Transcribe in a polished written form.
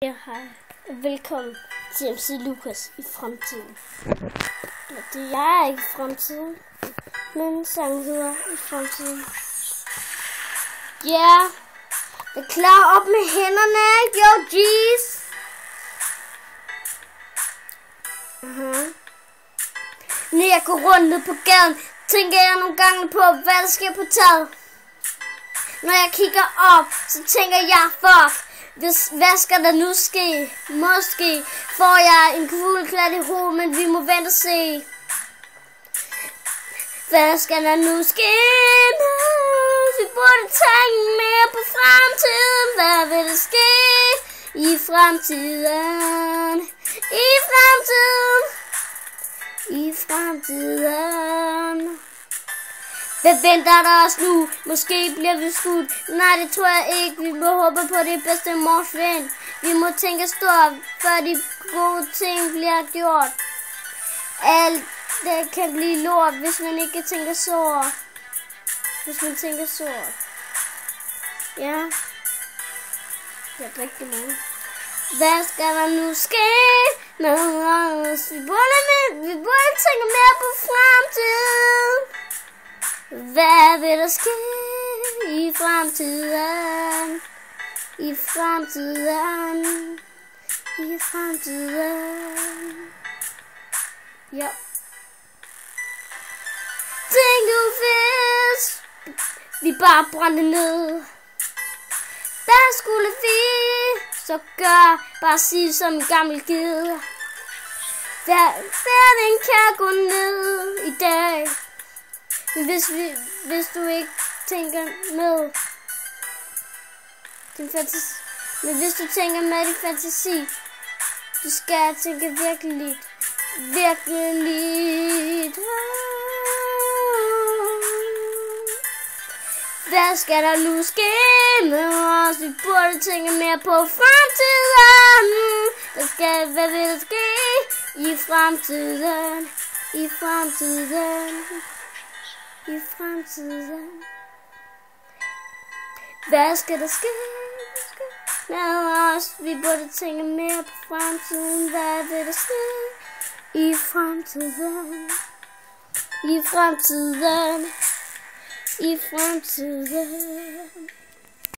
Ja, hej. Velkommen til MC Lukas i fremtiden. Det er ikke i fremtiden, men sangen hedder i fremtiden. Ja, er klar op med hænderne, yo jeez. Når jeg går rundt ned på gaden, tænker jeg nogle gange på, hvad der sker på taget. Når jeg kigger op, så tænker jeg, fuck. Hvad skal der nu ske? Måske får jeg en kugleklat i hovedet, men vi må vente og se. Hvad skal der nu ske? Vi burde tænke mere på fremtiden. Hvad vil der ske i fremtiden? I fremtiden. I fremtiden. Hvad venter der os nu? Måske bliver vi skudt. Nej, det tror jeg ikke. Vi må håbe på det bedste morgen. Vi må tænke stort, før de gode ting bliver gjort. Alt det kan blive lort, hvis man ikke tænker sort. Hvis man tænker sort. Ja. Jeg er rigtig mange. Hvad skal der nu ske med os? Vi burde tænke mere på fremtiden. Hvad vil der ske i fremtiden? I fremtiden. I fremtiden. Ja. Tænk nu hvis vi bare brændte ned. Hvad skulle vi så gøre? Bare sige som en gammel ged. Verden kan gå ned i dag. Hvis du ikke tænker med din fantasi, men hvis du tænker med din fantasi, du skal tænke virkelig. Hvad skal der nu ske med os? Vi burde tænke mere på fremtiden. Hvad vil der ske i fremtiden? I fremtiden. I fremtiden. Hvad skal der ske med os? Vi burde tænke mere på fremtiden. Hvad vil der ske i fremtiden? I fremtiden. I fremtiden.